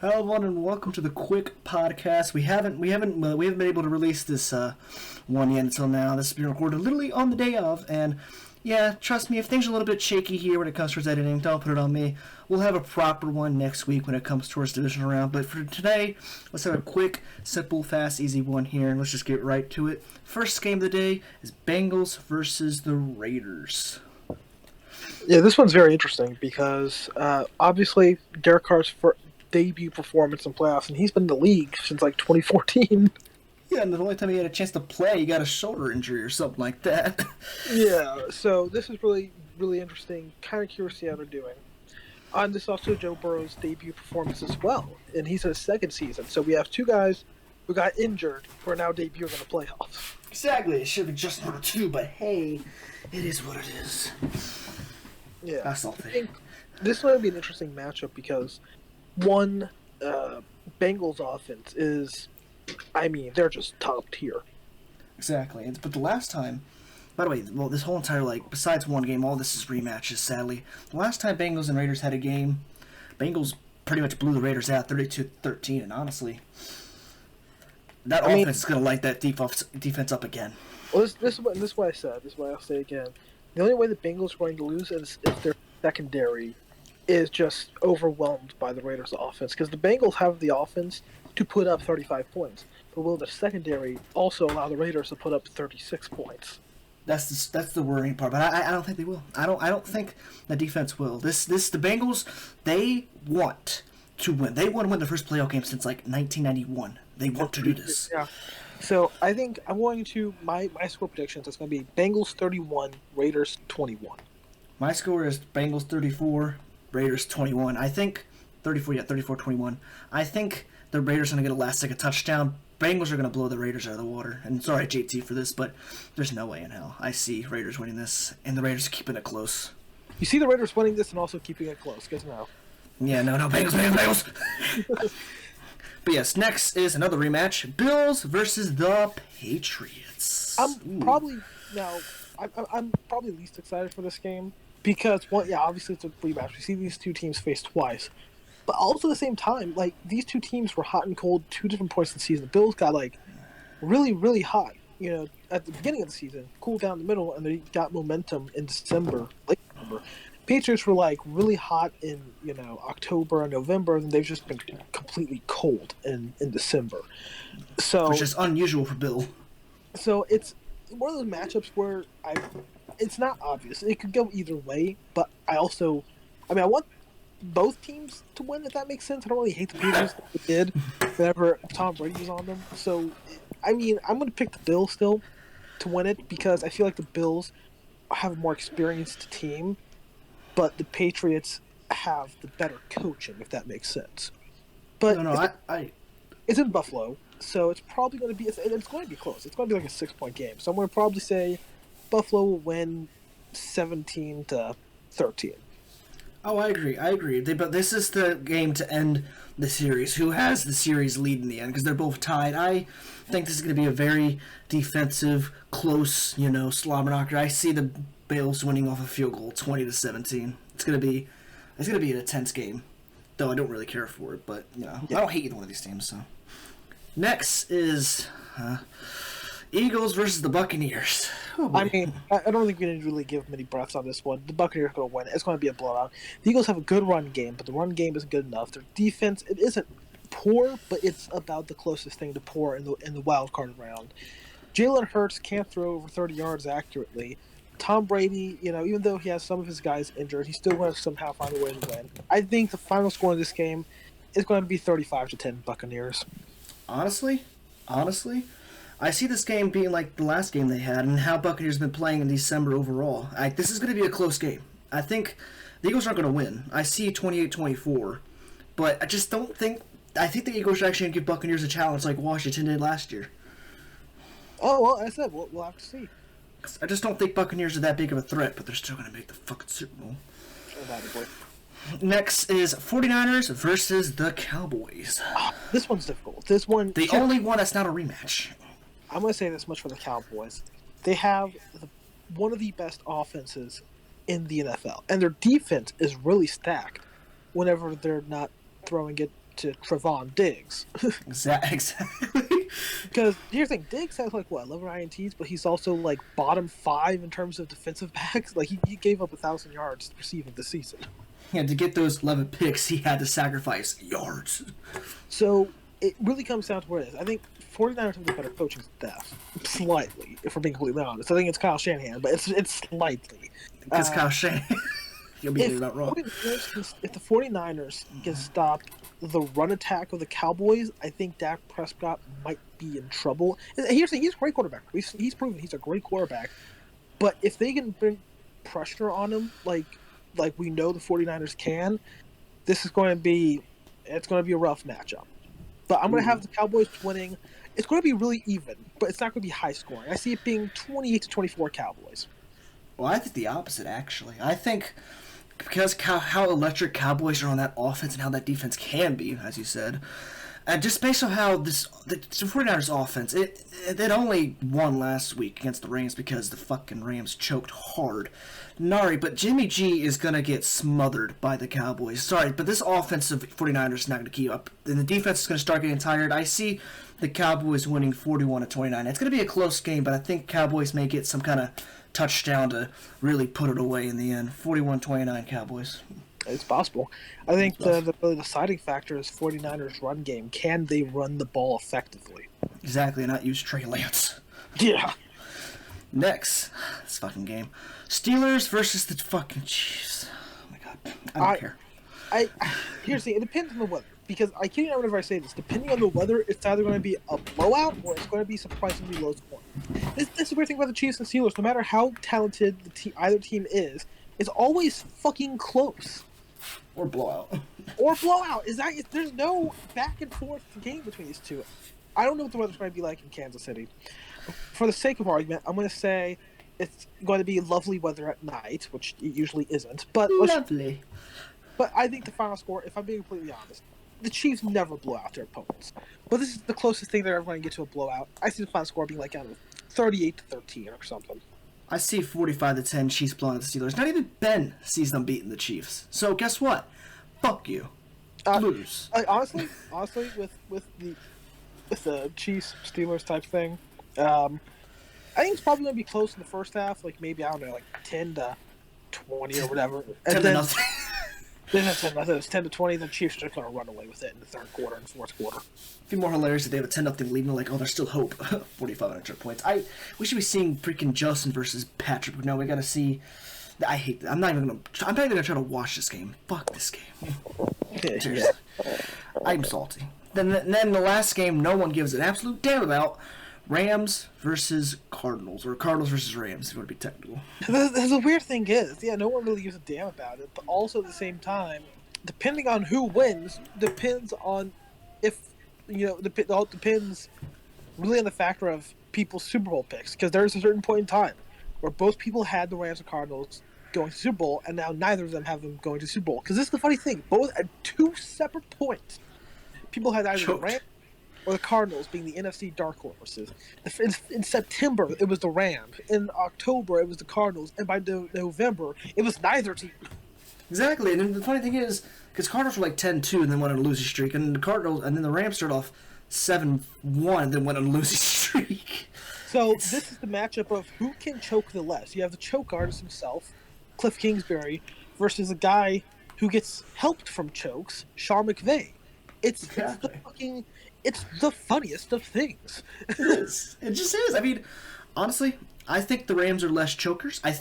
Hello, everyone, and welcome to the quick podcast. We haven't been able to release this one yet until now. This has been recorded literally on the day of, and yeah, trust me, if things are a little bit shaky here when it comes towards editing, don't put it on me. We'll have a proper one next week when it comes towards divisional round. But for today, let's have a quick, simple, fast, easy one here, and let's just get right to it. First game of the day is Bengals versus the Raiders. Yeah, this one's very interesting because obviously Derek Carr's debut performance in playoffs, and he's been in the league since like 2014. Yeah, and the only time he had a chance to play, he got a shoulder injury or something like that. Yeah, so this is really, really interesting. Kind of curious to see how they're doing. And this is also Joe Burrow's debut performance as well, and he's in his second season. So we have two guys who got injured who are now debuting in the playoffs. Exactly, it should be just number two, but hey, it is what it is. Yeah, That's all. I think this might be an interesting matchup because one, Bengals offense is, they're just top tier. Exactly. But the last time, by the way, well, this whole entire, besides one game, all this is rematches, sadly. The last time Bengals and Raiders had a game, Bengals pretty much blew the Raiders out 32-13, and honestly, that offense is going to light that defense up again. Well, this is what I said. This is what I'll say again. The only way the Bengals are going to lose is if their secondary is just overwhelmed by the Raiders' offense. Because the Bengals have the offense to put up 35 points. But will the secondary also allow the Raiders to put up 36 points? That's the worrying part, but I don't think they will. I don't think the defense will. The Bengals, they want to win. They want to win the first playoff game since 1991. They want to do this. Yeah. So I think I'm going to my score predictions. It's going to be Bengals 31, Raiders 21. My score is Bengals 34, Raiders 21. I think 34-21. I think the Raiders are going to get a last second touchdown. Bengals are going to blow the Raiders out of the water. And sorry, JT, for this, but there's no way in hell I see Raiders winning this, and the Raiders keeping it close. You see the Raiders winning this and also keeping it close, because no. Yeah, no, Bengals. But yes, next is another rematch: Bills versus the Patriots. I'm probably least excited for this game because obviously it's a rematch. We see these two teams face twice, but also at the same time, these two teams were hot and cold 2 different points in the season. The Bills got really, really hot, at the beginning of the season, cooled down in the middle, and they got momentum in December, late December. Patriots were really hot in October and November, and they've just been completely cold in December. So which is unusual for Bill. So it's one of those matchups where it's not obvious. It could go either way, but I want both teams to win, if that makes sense. I don't really hate the Patriots that they did whenever Tom Brady was on them. So, I'm going to pick the Bills still to win it because I feel like the Bills have a more experienced team, but the Patriots have the better coaching, if that makes sense. But it's in Buffalo, so it's probably going to be it's going to be close. It's going to be like a 6-point game. So I'm going to probably say Buffalo will win 17-13. Oh, I agree. But this is the game to end the series. Who has the series lead in the end? Because they're both tied. I think this is going to be a very defensive, close, slobber knocker. I see the Bills winning off a field goal, 20-17. It's going to be an intense game. Though I don't really care for it, but I don't hate either one of these teams. So next is Eagles versus the Buccaneers. Oh, I don't think we need to really give many breaths on this one. The Buccaneers are going to win. It's going to be a blowout. The Eagles have a good run game, but the run game isn't good enough. Their defense, it isn't poor, but it's about the closest thing to poor in the wild card round. Jalen Hurts can't throw over 30 yards accurately. Tom Brady, even though he has some of his guys injured, he's still going to somehow find a way to win. I think the final score in this game is going to be 35-10 Buccaneers. Honestly, I see this game being like the last game they had and how Buccaneers have been playing in December overall. This is going to be a close game. I think the Eagles aren't going to win. I see 28-24, but I just don't think... I think the Eagles are actually going to give Buccaneers a challenge like Washington did last year. Oh, well, I said, we'll have to see. I just don't think Buccaneers are that big of a threat, but they're still going to make the fucking Super Bowl. Next is 49ers versus the Cowboys. This one's difficult. This one... The only one that's not a rematch. I'm going to say this much for the Cowboys. They have one of the best offenses in the NFL, and their defense is really stacked whenever they're not throwing it to Trevon Diggs. Exactly. Because here's the thing, Diggs has 11 INTs, but he's also bottom 5 in terms of defensive backs. He gave up 1,000 yards receiving this season. Yeah, to get those 11 picks, he had to sacrifice yards. So it really comes down to where it is. I think 49ers have the better coaching staff, slightly, if we're being completely honest. I think it's Kyle Shanahan, but it's slightly. Because Kyle Shanahan, you'll be not wrong. If the 49ers can stop the run attack of the Cowboys, I think Dak Prescott might be in trouble. He's a great quarterback. He's proven he's a great quarterback. But if they can bring pressure on him, like we know the 49ers can, this is going to be a rough matchup. But I'm going to have the Cowboys winning. It's going to be really even, but it's not going to be high scoring. I see it being 28-24 Cowboys. Well, I think the opposite, actually. I think because how electric Cowboys are on that offense and how that defense can be, as you said, and just based on how the 49ers offense, it only won last week against the Rams because the fucking Rams choked hard. But Jimmy G is going to get smothered by the Cowboys. Sorry, but this offensive 49ers is not going to keep up. And the defense is going to start getting tired. I see the Cowboys winning 41-29. It's going to be a close game, but I think Cowboys may get some kind of touchdown to really put it away in the end. 41-29 Cowboys. It's possible. I think the deciding factor is 49ers run game. Can they run the ball effectively? Exactly, and not use Trey Lance. Yeah. Next, this fucking game. Steelers versus the fucking Chiefs. Oh my god. I don't care. Here's the thing. It depends on the weather. Because I can't remember if I say this. Depending on the weather, it's either going to be a blowout or it's going to be surprisingly low scoring. This is the weird thing about the Chiefs and Steelers. No matter how talented either team is, it's always fucking close. Or blowout. There's no back and forth game between these two. I don't know what the weather's going to be like in Kansas City. For the sake of argument, I'm going to say it's going to be lovely weather at night, which it usually isn't. But lovely. But I think the final score, if I'm being completely honest, the Chiefs never blow out their opponents. But this is the closest thing they're ever going to get to a blowout. I see the final score being 38-13 or something. I see 45-10 Chiefs blowing out the Steelers. Not even Ben sees them beating the Chiefs. So guess what? Fuck you. Lose. Honestly, with the Chiefs Steelers type thing, I think it's probably going to be close in the first half. Maybe, I don't know, 10-20 or whatever. And then nothing. Then it's 10-20. The Chiefs are just going to run away with it in the third quarter and fourth quarter. It'd be more hilarious if they have a 10-0 lead and there's still hope. 45 extra points. We should be seeing freaking Justin versus Patrick. But no, we got to see. I hate that. I'm not even going to try to watch this game. Fuck this game. Seriously. I'm salty. Then the last game no one gives an absolute damn about. Rams versus Cardinals, or Cardinals versus Rams, if you want to be technical. The weird thing is, no one really gives a damn about it, but also at the same time, depending on who wins, depends on if, it all depends really on the factor of people's Super Bowl picks, because there's a certain point in time where both people had the Rams and Cardinals going to Super Bowl, and now neither of them have them going to Super Bowl. Because this is the funny thing, both at two separate points, people had either the Rams or the Cardinals being the NFC dark horses. In September, it was the Rams. In October, it was the Cardinals. And by November, it was neither team. Exactly. And then the funny thing is, because Cardinals were 10-2 and then went on a losing streak, and the Rams started off 7-1 and then went on a losing streak. So this is the matchup of who can choke the less. You have the choke artist himself, Cliff Kingsbury, versus a guy who gets helped from chokes, Sean McVay. It's the funniest of things. It is. It just is. I mean, honestly, I think the Rams are less chokers. I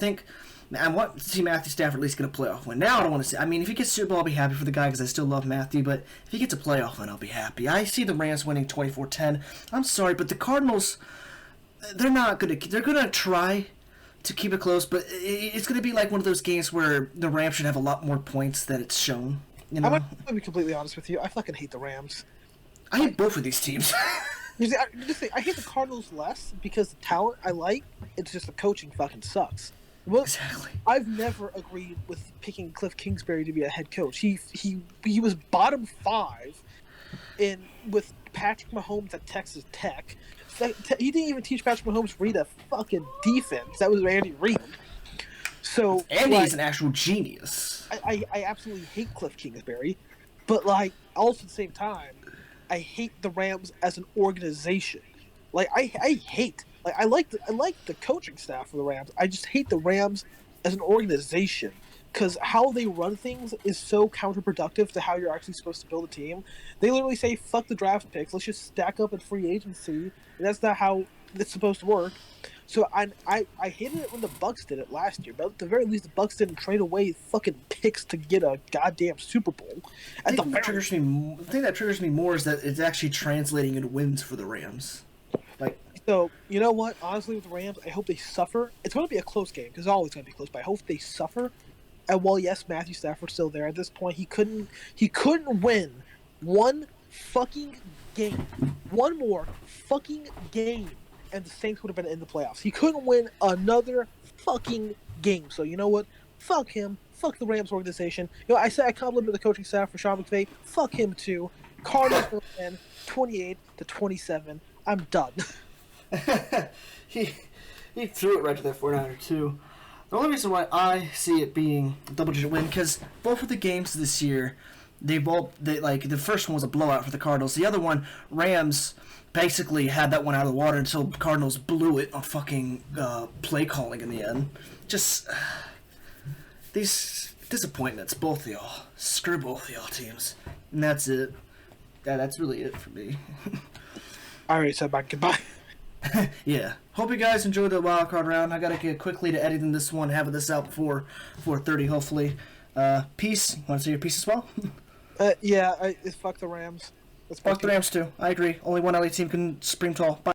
want to see Matthew Stafford at least get a playoff win. Now I don't want to see. I mean, if he gets Super Bowl, I'll be happy for the guy because I still love Matthew. But if he gets a playoff win, I'll be happy. I see the Rams winning 24-10. I'm sorry, but the Cardinals, they're not going to. They're going to try to keep it close, but it's going to be like one of those games where the Rams should have a lot more points than it's shown. I'm going to be completely honest with you. I fucking hate the Rams. I hate both of these teams. I hate the Cardinals less because the talent I like, it's just the coaching fucking sucks. Well, exactly. I've never agreed with picking Cliff Kingsbury to be a head coach. He was bottom 5 with Patrick Mahomes at Texas Tech. He didn't even teach Patrick Mahomes to read a fucking defense. That was Andy Reid. So Andy's an actual genius. I absolutely hate Cliff Kingsbury. But like, also at the same time, I hate the Rams as an organization. Like I hate like I like the coaching staff for the Rams. I just hate the Rams as an organization because how they run things is so counterproductive to how you're actually supposed to build a team. They literally say, "Fuck the draft picks. Let's just stack up at free agency." And that's not how it's supposed to work. So I hated it when the Bucks did it last year, but at the very least, the Bucks didn't trade away fucking picks to get a goddamn Super Bowl. The thing that triggers me more is that it's actually translating into wins for the Rams. Like, so you know what? Honestly, with the Rams, I hope they suffer. It's going to be a close game because it's always going to be close. But I hope they suffer. And while yes, Matthew Stafford's still there at this point, he couldn't win one fucking game, one more fucking game, and the Saints would have been in the playoffs. He couldn't win another fucking game. So you know what? Fuck him. Fuck the Rams organization. You know, I said I complimented the coaching staff for Sean McVay. Fuck him too. Cardinals will win 28-27. I'm done. he threw it right to that 49er too. The only reason why I see it being a double-digit win, because both of the games this year, the first one was a blowout for the Cardinals. The other one, Rams basically had that one out of the water until Cardinals blew it on fucking play calling in the end. Just these disappointments, both of y'all. Screw both of y'all teams. And that's it. Yeah, that's really it for me. I already said my goodbye. Yeah. Hope you guys enjoyed the wild card round. I gotta get quickly to editing this one, having this out before 4:30, hopefully. Peace. Want to say your piece as well? Yeah, fuck the Rams. Fuck the Rams too. I agree. Only one LA team can spring tall. Bye.